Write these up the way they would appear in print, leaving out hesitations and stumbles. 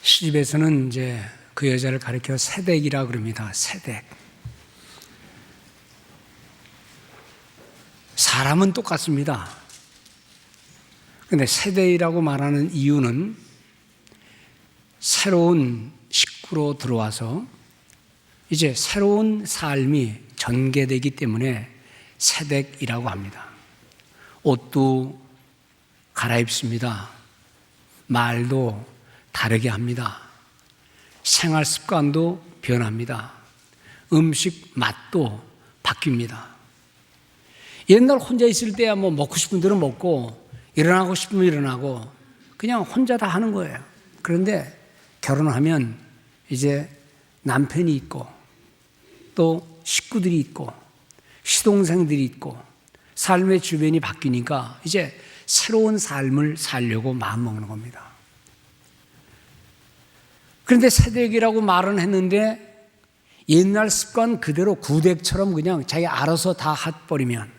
시집에서는 이제 그 여자를 가리켜 세댁이라 그럽니다. 세댁. 사람은 똑같습니다. 근데 세대이라고 말하는 이유는 새로운 식구로 들어와서 이제 새로운 삶이 전개되기 때문에 세댁이라고 합니다. 옷도 갈아입습니다. 말도 다르게 합니다. 생활 습관도 변합니다. 음식 맛도 바뀝니다. 옛날 혼자 있을 때야 뭐 먹고 싶은 대로 먹고 일어나고 싶으면 일어나고 그냥 혼자 다 하는 거예요. 그런데 결혼하면 이제 남편이 있고 또 식구들이 있고 시동생들이 있고 삶의 주변이 바뀌니까 이제 새로운 삶을 살려고 마음먹는 겁니다. 그런데 세댁이라고 말은 했는데 옛날 습관 그대로 구댁처럼 그냥 자기 알아서 다 해버리면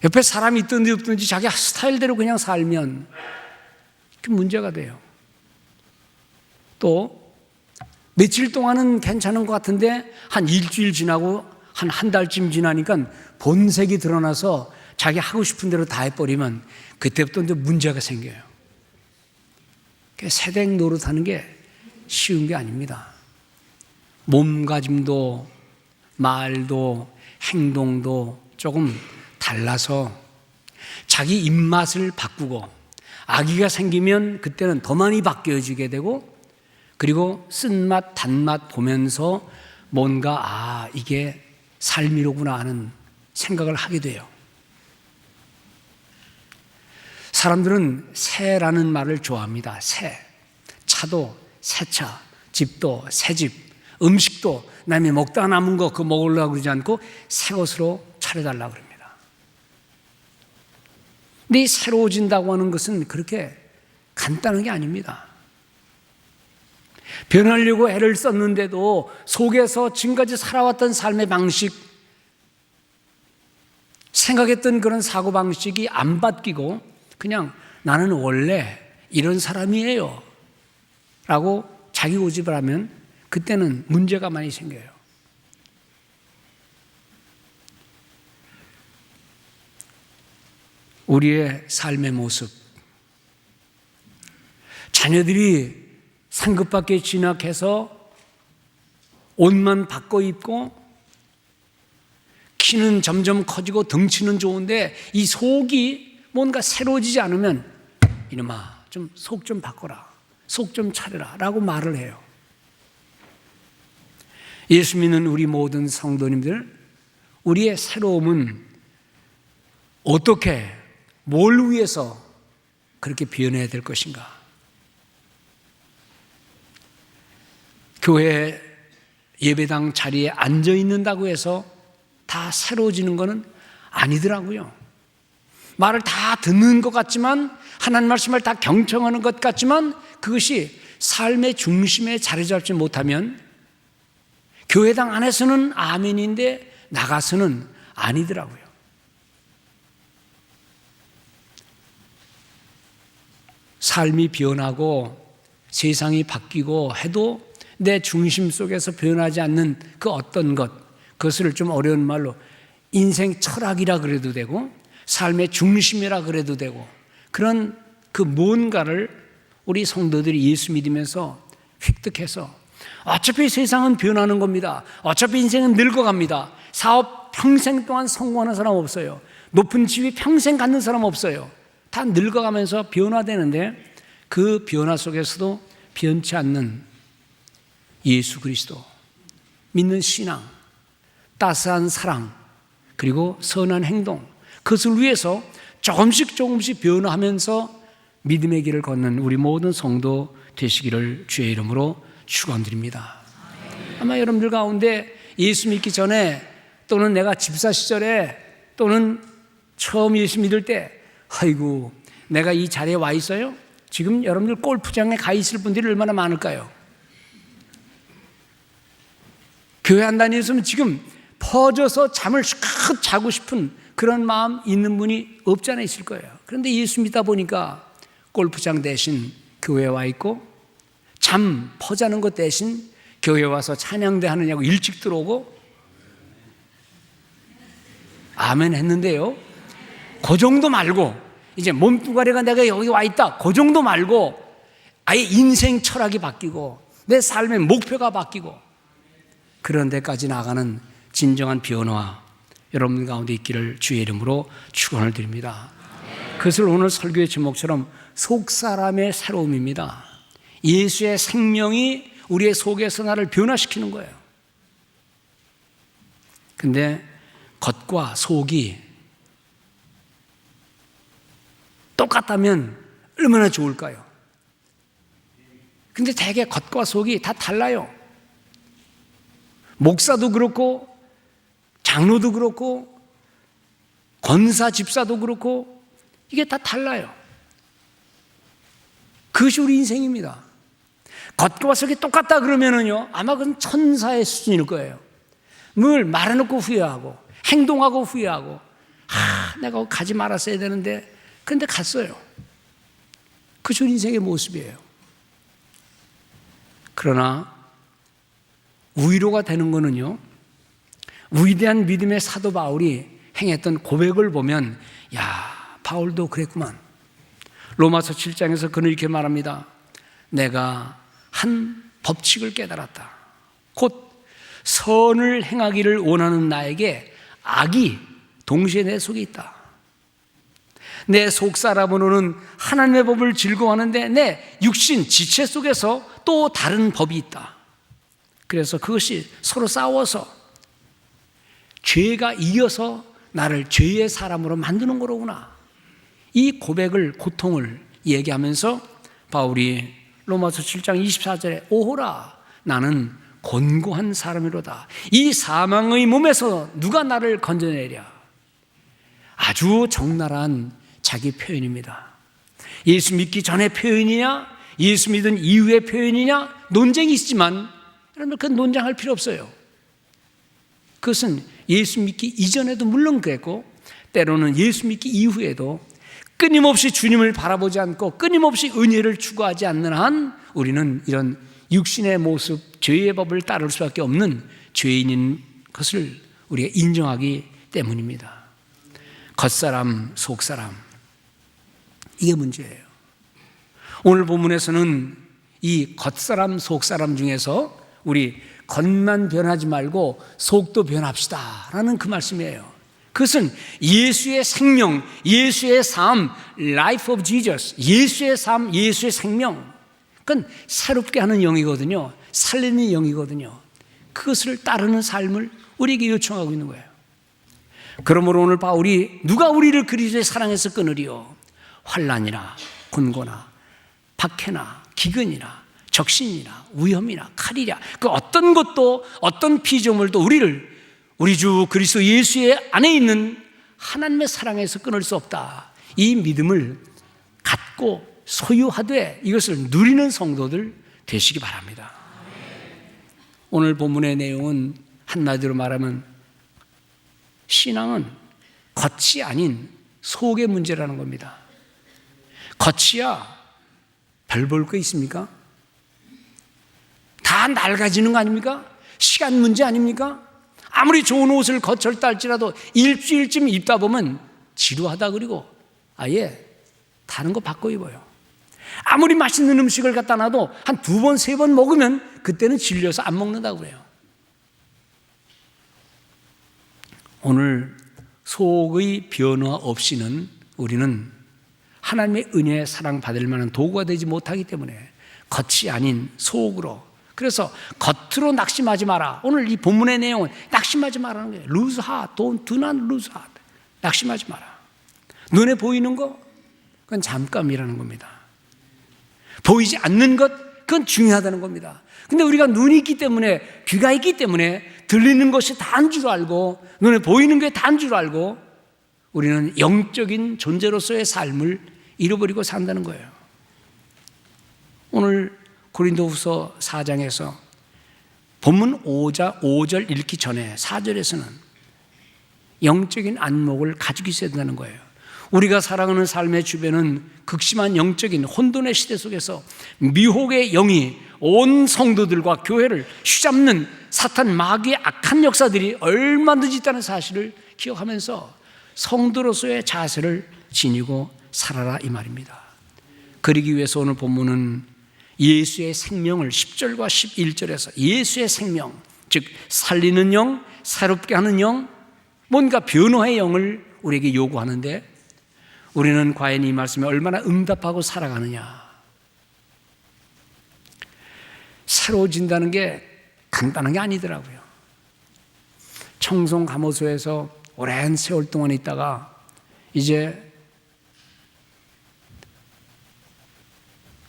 옆에 사람이 있든지 없든지 자기 스타일대로 그냥 살면 그 문제가 돼요. 또 며칠 동안은 괜찮은 것 같은데 한 일주일 지나고 한 달쯤 지나니까 본색이 드러나서 자기 하고 싶은 대로 다 해버리면 그때부터 이제 문제가 생겨요. 세댁 노릇하는 게 쉬운 게 아닙니다. 몸가짐도 말도 행동도 조금 달라서 자기 입맛을 바꾸고 아기가 생기면 그때는 더 많이 바뀌어지게 되고 그리고 쓴맛 단맛 보면서 뭔가 이게 삶이로구나 하는 생각을 하게 돼요. 사람들은 새라는 말을 좋아합니다. 새. 차도 새차, 집도 새집, 음식도 남이 먹다 남은 거 그거 먹으려고 그러지 않고 새 것으로 차려달라고 그럽니다. 근데 이 새로워진다고 하는 것은 그렇게 간단한 게 아닙니다. 변하려고 애를 썼는데도 속에서 지금까지 살아왔던 삶의 방식, 생각했던 그런 사고방식이 안 바뀌고 그냥 나는 원래 이런 사람이에요 라고 자기 고집을 하면 그때는 문제가 많이 생겨요. 우리의 삶의 모습, 자녀들이 상급받게 진학해서 옷만 바꿔 입고 키는 점점 커지고 덩치는 좋은데 이 속이 뭔가 새로워지지 않으면 이놈아 좀 속 좀 바꿔라, 속 좀 차려라 라고 말을 해요. 예수 믿는 우리 모든 성도님들, 우리의 새로움은 어떻게 뭘 위해서 그렇게 변해야 될 것인가? 교회 예배당 자리에 앉아 있는다고 해서 다 새로워지는 것은 아니더라고요. 말을 다 듣는 것 같지만 하나님 말씀을 다 경청하는 것 같지만 그것이 삶의 중심에 자리 잡지 못하면 교회당 안에서는 아멘인데 나가서는 아니더라고요. 삶이 변하고 세상이 바뀌고 해도 내 중심 속에서 변하지 않는 그 어떤 것, 그것을 좀 어려운 말로 인생 철학이라 그래도 되고 삶의 중심이라 그래도 되고 그런 그 뭔가를 우리 성도들이 예수 믿으면서 획득해서 어차피 세상은 변하는 겁니다. 어차피 인생은 늙어갑니다. 사업 평생 동안 성공하는 사람 없어요. 높은 지위 평생 갖는 사람 없어요. 다 늙어가면서 변화되는데 그 변화 속에서도 변치 않는 예수 그리스도, 믿는 신앙, 따스한 사랑, 그리고 선한 행동, 그것을 위해서 조금씩 변화하면서 믿음의 길을 걷는 우리 모든 성도 되시기를 주의 이름으로 축원드립니다. 아마 여러분들 가운데 예수 믿기 전에 또는 내가 집사 시절에 또는 처음 예수 믿을 때 아이고 내가 이 자리에 와 있어요? 지금 여러분들 골프장에 가 있을 분들이 얼마나 많을까요? 교회 안 다니셨으면 지금 퍼져서 잠을 푹 자고 싶은 그런 마음 있는 분이 없지 않아 있을 거예요. 그런데 예수 믿다 보니까 골프장 대신 교회에 와 있고 잠 퍼자는 것 대신 교회 와서 찬양대 하느냐고 일찍 들어오고 아멘 했는데요, 그 정도 말고 이제 몸뚱아리가 내가 여기 와 있다 그 정도 말고 아예 인생 철학이 바뀌고 내 삶의 목표가 바뀌고 그런 데까지 나가는 진정한 변화 여러분 가운데 있기를 주의 이름으로 축원을 드립니다. 그것을 오늘 설교의 제목처럼 속사람의 새로움입니다. 예수의 생명이 우리의 속에서 나를 변화시키는 거예요. 근데 겉과 속이 똑같다면 얼마나 좋을까요? 근데 대개 겉과 속이 다 달라요. 목사도 그렇고 장로도 그렇고 권사 집사도 그렇고 이게 다 달라요. 그것이 우리 인생입니다. 겉과 속이 똑같다 그러면은요, 아마 그건 천사의 수준일 거예요. 늘 말해놓고 후회하고 행동하고 후회하고 내가 가지 말았어야 되는데 근데 갔어요. 그것이 우리 인생의 모습이에요. 그러나 위로가 되는 거는요, 위대한 믿음의 사도 바울이 행했던 고백을 보면 야, 바울도 그랬구만. 로마서 7장에서 그는 이렇게 말합니다. 내가 한 법칙을 깨달았다. 곧 선을 행하기를 원하는 나에게 악이 동시에 내 속에 있다. 내 속사람으로는 하나님의 법을 즐거워하는데 내 육신 지체 속에서 또 다른 법이 있다. 그래서 그것이 서로 싸워서 죄가 이겨서 나를 죄의 사람으로 만드는 거로구나. 이 고백을, 고통을 얘기하면서 바울이 로마서 7장 24절에 오호라 나는 곤고한 사람이로다. 이 사망의 몸에서 누가 나를 건져내랴. 아주 적나라한 자기 표현입니다. 예수 믿기 전의 표현이냐 예수 믿은 이후의 표현이냐 논쟁이 있지만 여러분 그 논쟁할 필요 없어요. 그것은 예수 믿기 이전에도 물론 그랬고 때로는 예수 믿기 이후에도 끊임없이 주님을 바라보지 않고 끊임없이 은혜를 추구하지 않는 한 우리는 이런 육신의 모습, 죄의 법을 따를 수밖에 없는 죄인인 것을 우리가 인정하기 때문입니다. 겉사람, 속사람, 이게 문제예요. 오늘 본문에서는 이 겉사람, 속사람 중에서 우리 겉만 변하지 말고 속도 변합시다 라는 그 말씀이에요. 그것은 예수의 생명, 예수의 삶, Life of Jesus, 예수의 삶, 예수의 생명, 그건 새롭게 하는 영이거든요. 살리는 영이거든요. 그것을 따르는 삶을 우리에게 요청하고 있는 거예요. 그러므로 오늘 바울이 누가 우리를 그리스도의 사랑에서 끊으리요? 환난이나 곤고나 박해나 기근이나 적신이나 위험이나 칼이랴. 그 어떤 것도 어떤 피조물도 우리를 우리 주 그리스도 예수의 안에 있는 하나님의 사랑에서 끊을 수 없다. 이 믿음을 갖고 소유하되 이것을 누리는 성도들 되시기 바랍니다. 오늘 본문의 내용은 한마디로 말하면 신앙은 겉이 아닌 속의 문제라는 겁니다. 겉이야 별 볼 거 있습니까? 다 낡아지는 거 아닙니까? 시간 문제 아닙니까? 아무리 좋은 옷을 겉을 할지라도 일주일쯤 입다 보면 지루하다 그리고 아예 다른 거 바꿔 입어요. 아무리 맛있는 음식을 갖다 놔도 한 2번, 3번 먹으면 그때는 질려서 안 먹는다고 그래요. 오늘 속의 변화 없이는 우리는 하나님의 은혜에 사랑받을 만한 도구가 되지 못하기 때문에 겉이 아닌 속으로, 그래서 겉으로 낙심하지 마라. 오늘 이 본문의 내용은 낙심하지 마라는 거예요. Lose heart, do not lose heart. 낙심하지 마라. 눈에 보이는 거 그건 잠깐이라는 겁니다. 보이지 않는 것 그건 중요하다는 겁니다. 근데 우리가 눈이 있기 때문에, 귀가 있기 때문에 들리는 것이 다인 줄 알고 눈에 보이는 게 다인 줄 알고 우리는 영적인 존재로서의 삶을 잃어버리고 산다는 거예요. 오늘 고린도후서 4장에서 본문 5절 읽기 전에 4절에서는 영적인 안목을 가지고 있어야 된다는 거예요. 우리가 살아가는 삶의 주변은 극심한 영적인 혼돈의 시대 속에서 미혹의 영이 온 성도들과 교회를 휘잡는 사탄 마귀의 악한 역사들이 얼마든지 있다는 사실을 기억하면서 성도로서의 자세를 지니고 살아라 이 말입니다. 그러기 위해서 오늘 본문은 예수의 생명을 10절과 11절에서 예수의 생명, 즉 살리는 영, 새롭게 하는 영, 뭔가 변화의 영을 우리에게 요구하는데 우리는 과연 이 말씀에 얼마나 응답하고 살아가느냐. 새로워진다는 게 간단한 게 아니더라고요. 청송 감호소에서 오랜 세월 동안 있다가 이제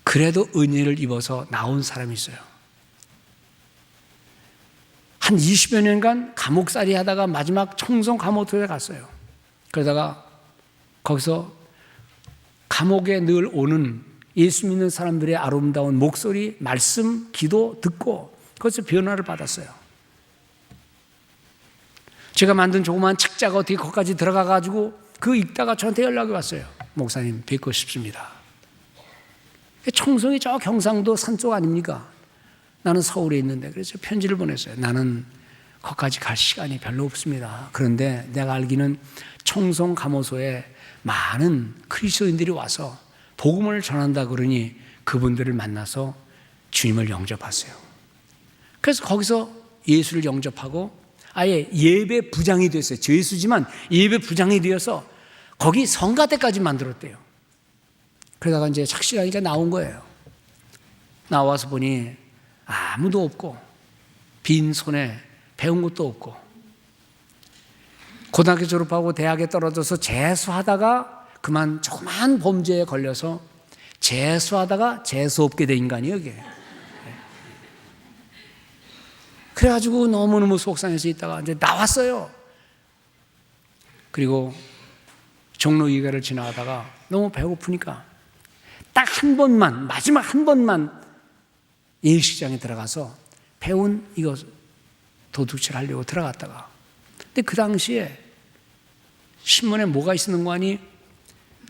그래도 은혜를 입어서 나온 사람이 있어요. 한 20여 년간 감옥살이 하다가 마지막 청송 감호소에 갔어요. 그러다가 거기서 감옥에 늘 오는 예수 믿는 사람들의 아름다운 목소리, 말씀, 기도 듣고 거기서 변화를 받았어요. 제가 만든 조그만 책자가 어떻게 거기까지 들어가가지고 그 읽다가 저한테 연락이 왔어요. 목사님 뵙고 싶습니다. 청송이 저 경상도 산쪽 아닙니까? 나는 서울에 있는데 그래서 편지를 보냈어요. 나는 거기까지 갈 시간이 별로 없습니다. 그런데 내가 알기는 청송 감호소에 많은 그리스도인들이 와서 복음을 전한다 그러니 그분들을 만나서 주님을 영접하세요. 그래서 거기서 예수를 영접하고 아예 예배 부장이 됐어요. 죄수지만 예배 부장이 되어서 거기 성가대까지 만들었대요. 그러다가 이제 착실하니까 나온 거예요. 나와서 보니 아무도 없고 빈 손에 배운 것도 없고 고등학교 졸업하고 대학에 떨어져서 재수하다가 그만 조그만 범죄에 걸려서 재수하다가 재수없게 된 인간이에요 이게. 그래가지고 너무너무 속상해서 있다가 이제 나왔어요. 그리고 종로이가를 지나가다가 너무 배고프니까 딱 한 번만, 마지막 한 번만 예식장에 들어가서 배운 이거 도둑질 하려고 들어갔다가 근데 그 당시에 신문에 뭐가 있었는 거 아니?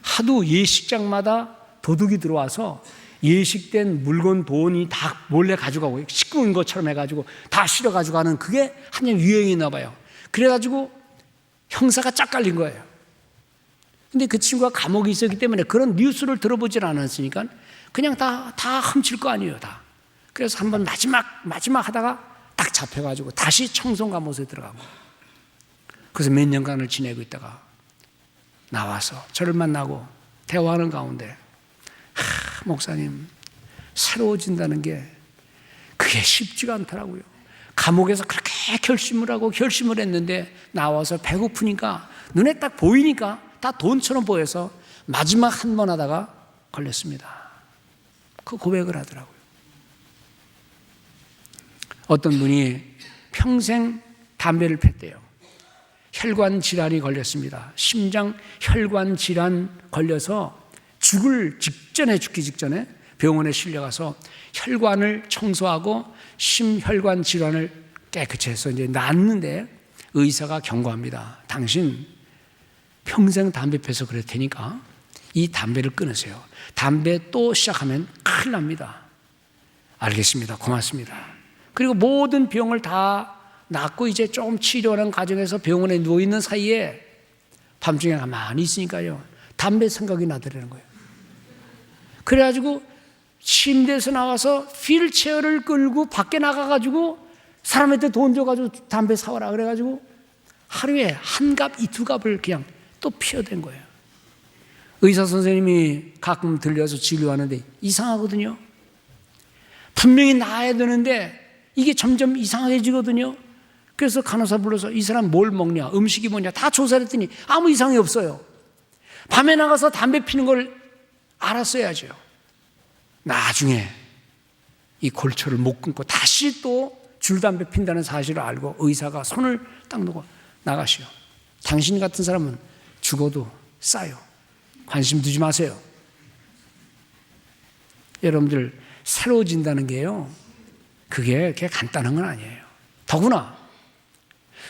하도 예식장마다 도둑이 들어와서 예식된 물건 돈이 다 몰래 가져가고 시끄러운 것처럼 해가지고 다 실어가지고 가는 그게 한년 유행이나 봐요. 그래가지고 형사가 쫙 깔린 거예요. 근데 그 친구가 감옥에 있었기 때문에 그런 뉴스를 들어보질 않았으니까 그냥 다 훔칠 거 아니에요 다. 그래서 한번 마지막 하다가 딱 잡혀가지고 다시 청송감호소에 들어간 거예요. 그래서 몇 년간을 지내고 있다가 나와서 저를 만나고 대화하는 가운데 목사님 새로워진다는 게 그게 쉽지가 않더라고요. 감옥에서 그렇게 결심을 했는데 나와서 배고프니까 눈에 딱 보이니까 다 돈처럼 보여서 마지막 한 번 하다가 걸렸습니다. 그 고백을 하더라고요. 어떤 분이 평생 담배를 폈대요. 혈관 질환이 걸렸습니다. 심장 혈관 질환 걸려서 죽기 직전에 병원에 실려가서 혈관을 청소하고 심혈관 질환을 깨끗이 해서 이제 낫는데 의사가 경고합니다. 당신 평생 담배 펴서 그럴 테니까 이 담배를 끊으세요. 담배 또 시작하면 큰일 납니다. 알겠습니다. 고맙습니다. 그리고 모든 병을 다 낫고 이제 좀 치료하는 과정에서 병원에 누워있는 사이에 밤중에 가만히 있으니까요. 담배 생각이 나더라는 거예요. 그래가지고 침대에서 나와서 휠체어를 끌고 밖에 나가가지고 사람한테 돈 줘가지고 담배 사와라 그래가지고 하루에 한 갑, 두 갑을 그냥 또 피워댄 거예요. 의사 선생님이 가끔 들려서 진료하는데 이상하거든요. 분명히 나아야 되는데 이게 점점 이상해지거든요. 그래서 간호사 불러서 이 사람 뭘 먹냐, 음식이 뭐냐 다 조사를 했더니 아무 이상이 없어요. 밤에 나가서 담배 피는 걸 알았어야죠. 나중에 이 골초를 못 끊고 다시 또 줄담배 핀다는 사실을 알고 의사가 손을 딱 놓고 나가시오. 당신 같은 사람은 죽어도 싸요. 관심 두지 마세요. 여러분들 새로워진다는 게요. 그게 간단한 건 아니에요. 더구나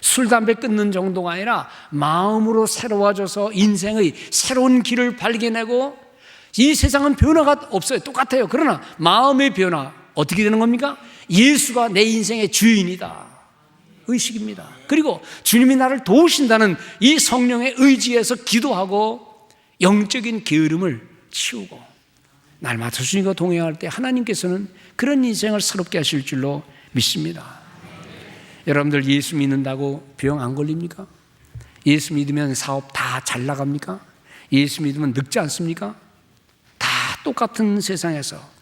술, 담배 끊는 정도가 아니라 마음으로 새로워져서 인생의 새로운 길을 발견하고, 이 세상은 변화가 없어요. 똑같아요. 그러나 마음의 변화, 어떻게 되는 겁니까? 예수가 내 인생의 주인이다 의식입니다. 그리고 주님이 나를 도우신다는 이 성령의 의지에서 기도하고 영적인 게으름을 치우고, 날마다 주님과 동행할 때 하나님께서는 그런 인생을 새롭게 하실 줄로 믿습니다. 여러분들 예수 믿는다고 병 안 걸립니까? 예수 믿으면 사업 다 잘 나갑니까? 예수 믿으면 늙지 않습니까? 다 똑같은 세상에서.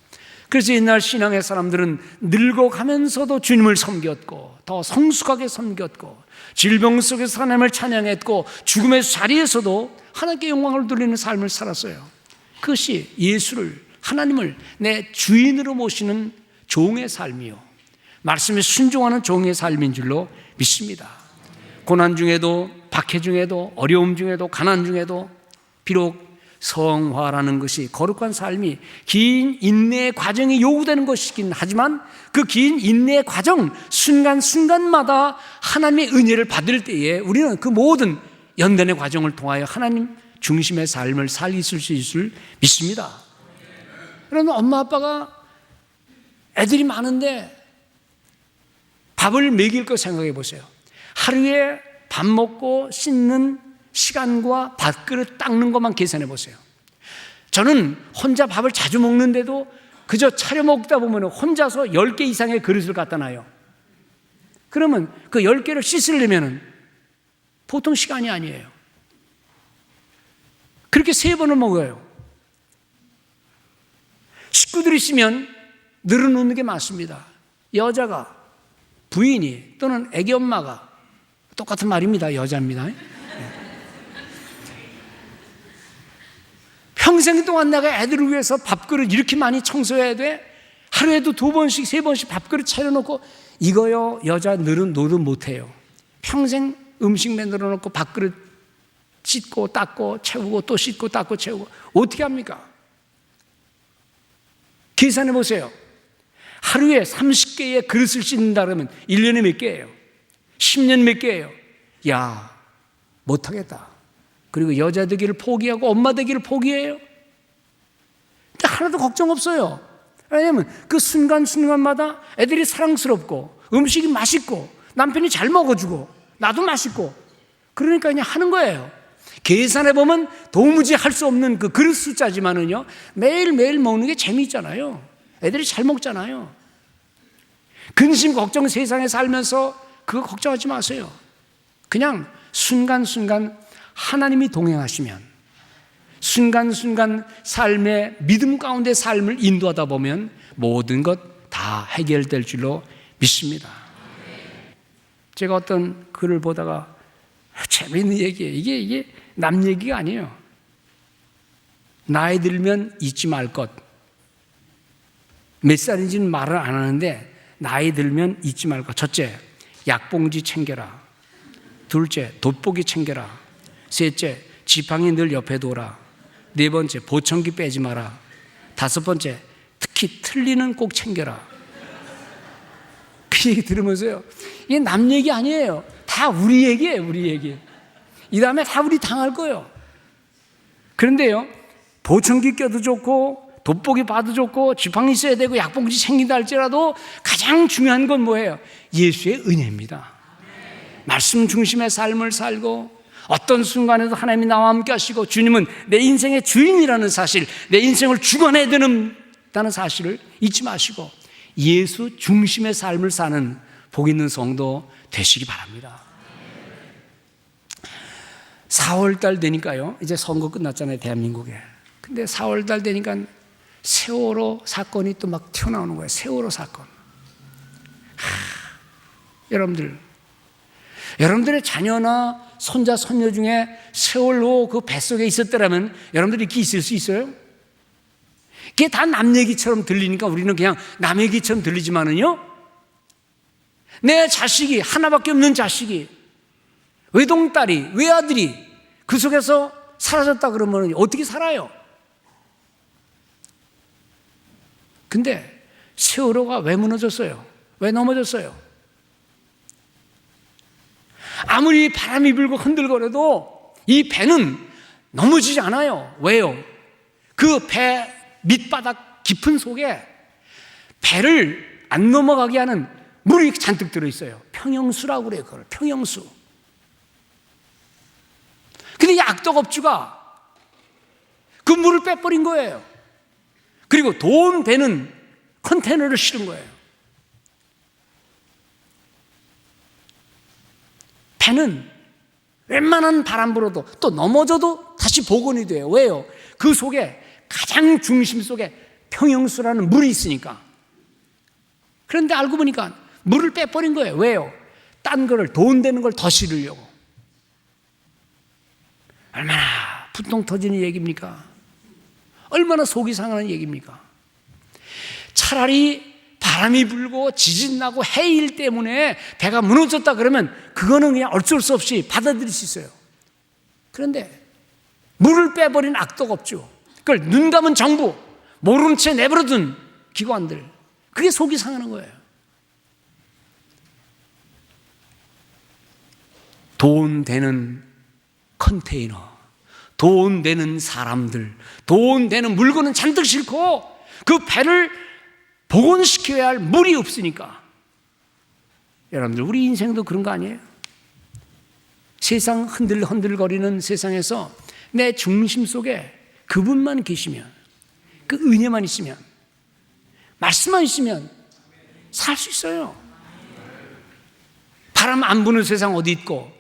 그래서 옛날 신앙의 사람들은 늙어가면서도 주님을 섬겼고, 더 성숙하게 섬겼고, 질병 속에서 하나님을 찬양했고, 죽음의 자리에서도 하나님께 영광을 돌리는 삶을 살았어요. 그것이 예수를, 하나님을 내 주인으로 모시는 종의 삶이요, 말씀에 순종하는 종의 삶인 줄로 믿습니다. 고난 중에도, 박해 중에도, 어려움 중에도, 가난 중에도 비록 성화라는 것이, 거룩한 삶이 긴 인내의 과정이 요구되는 것이긴 하지만, 그 긴 인내의 과정 순간순간마다 하나님의 은혜를 받을 때에 우리는 그 모든 연단의 과정을 통하여 하나님 중심의 삶을 살릴 수 있을 줄 믿습니다. 그러면 엄마 아빠가 애들이 많은데 밥을 먹일 거 생각해 보세요. 하루에 밥 먹고 씻는 시간과 밥그릇 닦는 것만 계산해 보세요. 저는 혼자 밥을 자주 먹는데도 그저 차려 먹다 보면 혼자서 10개 이상의 그릇을 갖다 놔요. 그러면 그 10개를 씻으려면 보통 시간이 아니에요. 그렇게 3번을 먹어요. 식구들이 있으면 늘어놓는 게 많습니다. 여자가, 부인이 또는 애기 엄마가, 똑같은 말입니다. 여자입니다. 평생 동안 내가 애들을 위해서 밥그릇 이렇게 많이 청소해야 돼? 하루에도 2번씩 3번씩 밥그릇 차려놓고, 이거요 여자 늘은 노릇 못해요. 평생 음식 만들어 놓고 밥그릇 씻고 닦고 채우고 또 씻고 닦고 채우고 어떻게 합니까? 계산해 보세요. 하루에 30개의 그릇을 씻는다 그러면 1년에 몇 개예요? 10년 몇 개예요? 야, 못하겠다. 그리고 여자 되기를 포기하고 엄마 되기를 포기해요. 근데 하나도 걱정 없어요. 왜냐하면 그 순간순간마다 애들이 사랑스럽고 음식이 맛있고 남편이 잘 먹어주고 나도 맛있고, 그러니까 그냥 하는 거예요. 계산해보면 도무지 할 수 없는 그 그릇 숫자지만은요, 매일매일 먹는 게 재미있잖아요. 애들이 잘 먹잖아요. 근심 걱정 세상에 살면서 그거 걱정하지 마세요. 그냥 순간순간 하나님이 동행하시면, 순간순간 삶의 믿음 가운데 삶을 인도하다 보면 모든 것 다 해결될 줄로 믿습니다. 제가 어떤 글을 보다가 재미있는 얘기예요. 이게 남 얘기가 아니에요. 나이 들면 잊지 말 것. 몇 살인지는 말을 안 하는데 나이 들면 잊지 말 것. 첫째, 약봉지 챙겨라. 둘째, 돋보기 챙겨라. 셋째, 지팡이 늘 옆에 둬라. 네 번째, 보청기 빼지 마라. 다섯 번째, 특히 틀니는 꼭 챙겨라. 그 얘기 들으면서요, 이게 남 얘기 아니에요. 다 우리 얘기예요. 우리 얘기. 이 다음에 다 우리 당할 거예요. 그런데요, 보청기 껴도 좋고 돋보기 봐도 좋고 지팡이 써야 되고 약봉지 챙긴다 할지라도 가장 중요한 건 뭐예요? 예수의 은혜입니다. 말씀 중심의 삶을 살고 어떤 순간에도 하나님이 나와 함께 하시고 주님은 내 인생의 주인이라는 사실, 내 인생을 주관해야 된다는 사실을 잊지 마시고 예수 중심의 삶을 사는 복 있는 성도 되시기 바랍니다. 4월달 되니까요, 이제 선거 끝났잖아요, 대한민국에. 근데 4월달 되니까 세월호 사건이 또 막 튀어나오는 거예요. 세월호 사건. 여러분들의 자녀나 손자, 손녀 중에 세월호 그 뱃속에 있었더라면 여러분들이 이렇게 있을 수 있어요? 그게 다 남 얘기처럼 들리니까 우리는 그냥 남 얘기처럼 들리지만은요, 내 자식이, 하나밖에 없는 자식이, 외동딸이, 외아들이 그 속에서 사라졌다 그러면 어떻게 살아요? 근데 세월호가 왜 무너졌어요? 왜 넘어졌어요? 아무리 바람이 불고 흔들거려도 이 배는 넘어지지 않아요. 왜요? 그 배 밑바닥 깊은 속에 배를 안 넘어가게 하는 물이 잔뜩 들어있어요. 평형수라고 그래요. 그걸 평형수. 근데 이 악덕업주가 그 물을 빼버린 거예요. 그리고 돈 되는 컨테이너를 실은 거예요. 배는 웬만한 바람 불어도 또 넘어져도 다시 복원이 돼요. 왜요? 그 속에 가장 중심 속에 평형수라는 물이 있으니까. 그런데 알고 보니까 물을 빼버린 거예요. 왜요? 딴 거를 돈 되는 걸 더 실으려고. 얼마나 분통 터지는 얘기입니까? 얼마나 속이 상하는 얘기입니까? 차라리 바람이 불고 지진 나고 해일 때문에 배가 무너졌다 그러면 그거는 그냥 어쩔 수 없이 받아들일 수 있어요. 그런데 물을 빼버린 악덕업주, 그걸 눈 감은 정부, 모르는 채 내버려둔 기관들, 그게 속이 상하는 거예요. 돈 되는 컨테이너, 돈 되는 사람들, 돈 되는 물건은 잔뜩 싣고 그 배를 복원시켜야 할 물이 없으니까. 여러분들, 우리 인생도 그런 거 아니에요? 세상 흔들거리는 세상에서 내 중심 속에 그분만 계시면, 그 은혜만 있으면, 말씀만 있으면 살 수 있어요. 바람 안 부는 세상 어디 있고,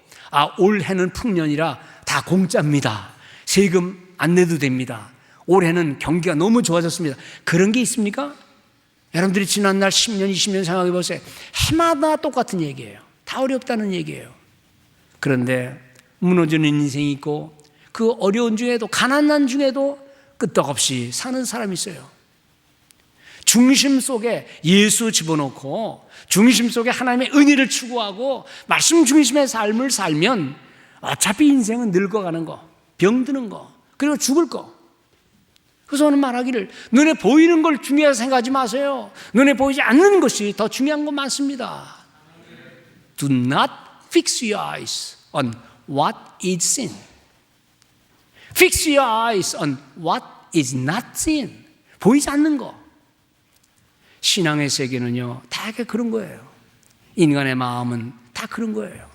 올해는 풍년이라 다 공짜입니다. 세금 안 내도 됩니다. 올해는 경기가 너무 좋아졌습니다. 그런 게 있습니까? 여러분들이 지난날 10년, 20년 생각해 보세요. 해마다 똑같은 얘기예요. 다 어렵다는 얘기예요. 그런데 무너지는 인생이 있고 그 어려운 중에도, 가난한 중에도 끄떡없이 사는 사람이 있어요. 중심 속에 예수 집어넣고 중심 속에 하나님의 은혜를 추구하고 말씀 중심의 삶을 살면 어차피 인생은 늙어가는 거, 병드는 거, 그리고 죽을 거. 그래서 저는 말하기를, 눈에 보이는 걸 중요하게 생각하지 마세요. 눈에 보이지 않는 것이 더 중요한 거 많습니다. Do not fix your eyes on what is sin. Fix your eyes on what is not sin. 보이지 않는 거. 신앙의 세계는요, 다 그런 거예요. 인간의 마음은 다 그런 거예요.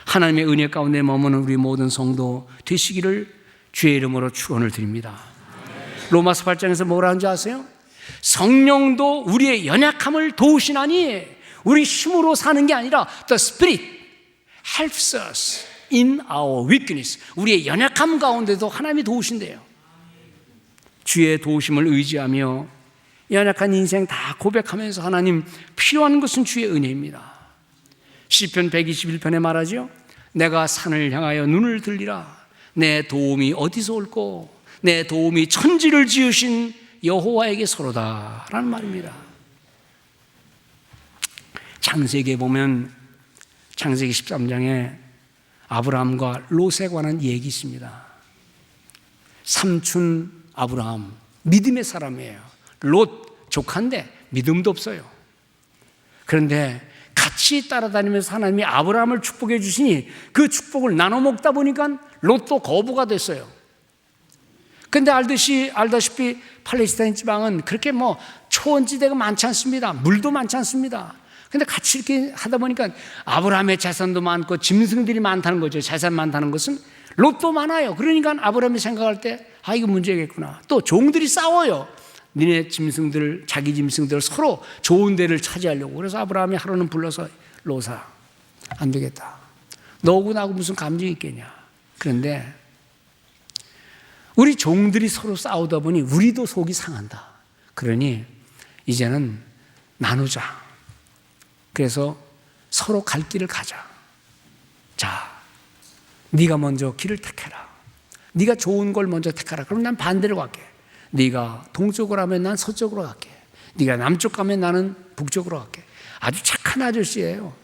하나님의 은혜 가운데 머무는 우리 모든 성도 되시기를 주의 이름으로 축원을 드립니다. 로마서 8장에서 뭐라 하는지 아세요? 성령도 우리의 연약함을 도우시나니, 우리 힘으로 사는 게 아니라 The Spirit helps us in our weakness. 우리의 연약함 가운데도 하나님이 도우신대요. 주의 도우심을 의지하며 연약한 인생 다 고백하면서 하나님, 필요한 것은 주의 은혜입니다. 시편 121편에 말하죠. 내가 산을 향하여 눈을 들리라. 내 도움이 어디서 올꼬? 내 도움이 천지를 지으신 여호와에게서로다 라는 말입니다. 창세기에 보면, 창세기 13장에 아브라함과 롯에 관한 얘기 있습니다. 삼촌 아브라함, 믿음의 사람이에요. 롯 조카인데 믿음도 없어요. 그런데 같이 따라다니면서 하나님이 아브라함을 축복해 주시니 그 축복을 나눠 먹다 보니까 롯도 거부가 됐어요. 근데 알다시피 팔레스타인 지방은 그렇게 초원지대가 많지 않습니다. 물도 많지 않습니다. 근데 같이 이렇게 하다 보니까 아브라함의 재산도 많고 짐승들이 많다는 거죠. 재산 많다는 것은 롯도 많아요. 그러니까 아브라함이 생각할 때, 이거 문제겠구나. 또 종들이 싸워요. 니네 짐승들, 자기 짐승들 서로 좋은 데를 차지하려고. 그래서 아브라함이 하루는 불러서, 롯아, 안 되겠다. 너하고 나하고 무슨 감정이 있겠냐. 그런데 우리 종들이 서로 싸우다 보니 우리도 속이 상한다. 그러니 이제는 나누자. 그래서 서로 갈 길을 가자. 자, 네가 먼저 길을 택해라. 네가 좋은 걸 먼저 택하라. 그럼 난 반대로 갈게. 네가 동쪽으로 가면 난 서쪽으로 갈게. 네가 남쪽 가면 나는 북쪽으로 갈게. 아주 착한 아저씨예요.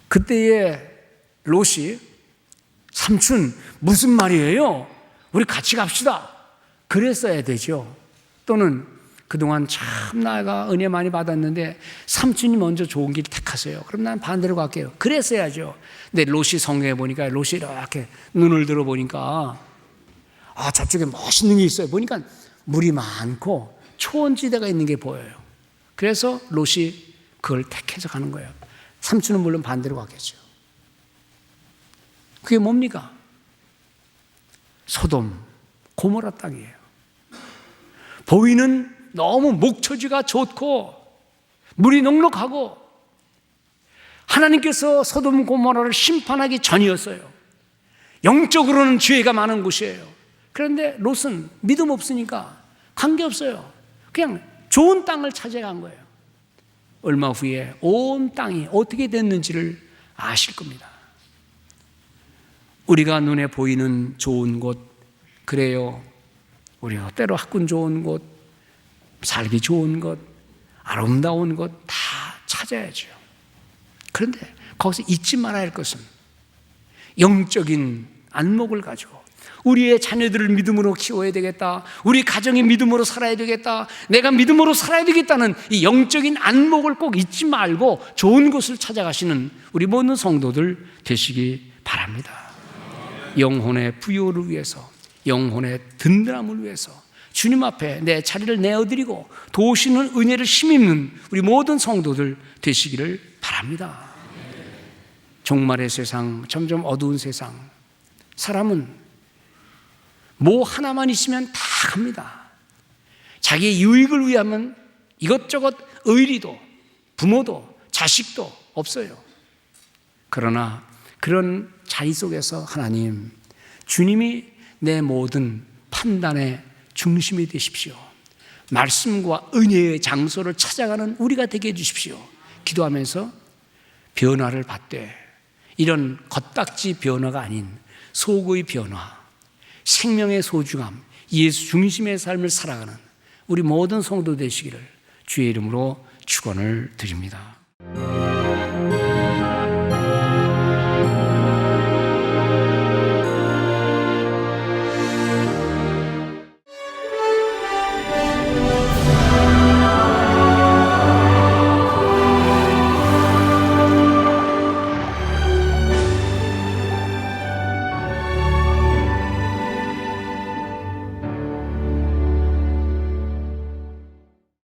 그때의 롯이, 삼촌 무슨 말이에요? 우리 같이 갑시다. 그랬어야 되죠. 또는 그동안 참 나가 은혜 많이 받았는데 삼촌이 먼저 좋은 길 택하세요. 그럼 난 반대로 갈게요. 그랬어야죠. 근데 롯이 성경에 보니까 롯이 이렇게 눈을 들어 보니까 저쪽에 멋있는 게 있어요. 보니까 물이 많고 초원지대가 있는 게 보여요. 그래서 롯이 그걸 택해서 가는 거예요. 삼촌은 물론 반대로 갔겠죠. 그게 뭡니까? 소돔, 고모라 땅이에요. 보이는 너무 목초지가 좋고 물이 넉넉하고 하나님께서 소돔 고모라를 심판하기 전이었어요. 영적으로는 죄가 많은 곳이에요. 그런데 롯은 믿음 없으니까 관계없어요. 그냥 좋은 땅을 찾아간 거예요. 얼마 후에 온 땅이 어떻게 됐는지를 아실 겁니다. 우리가 눈에 보이는 좋은 곳, 그래요. 우리가 때로 학군 좋은 곳, 살기 좋은 곳, 아름다운 곳 다 찾아야죠. 그런데 거기서 잊지 말아야 할 것은 영적인 안목을 가지고 우리의 자녀들을 믿음으로 키워야 되겠다, 우리 가정이 믿음으로 살아야 되겠다, 내가 믿음으로 살아야 되겠다는 이 영적인 안목을 꼭 잊지 말고 좋은 곳을 찾아가시는 우리 모든 성도들 되시기 바랍니다. 영혼의 부요를 위해서, 영혼의 든든함을 위해서 주님 앞에 내 자리를 내어드리고 도우시는 은혜를 힘입는 우리 모든 성도들 되시기를 바랍니다. 종말의 세상, 점점 어두운 세상, 사람은 뭐 하나만 있으면 다 갑니다. 자기의 유익을 위하면 이것저것 의리도 부모도 자식도 없어요. 그러나 그런 자리 속에서 하나님, 주님이 내 모든 판단의 중심이 되십시오. 말씀과 은혜의 장소를 찾아가는 우리가 되게 해주십시오. 기도하면서 변화를 받되 이런 겉딱지 변화가 아닌 속의 변화, 생명의 소중함, 예수 중심의 삶을 살아가는 우리 모든 성도 되시기를 주의 이름으로 축원을 드립니다.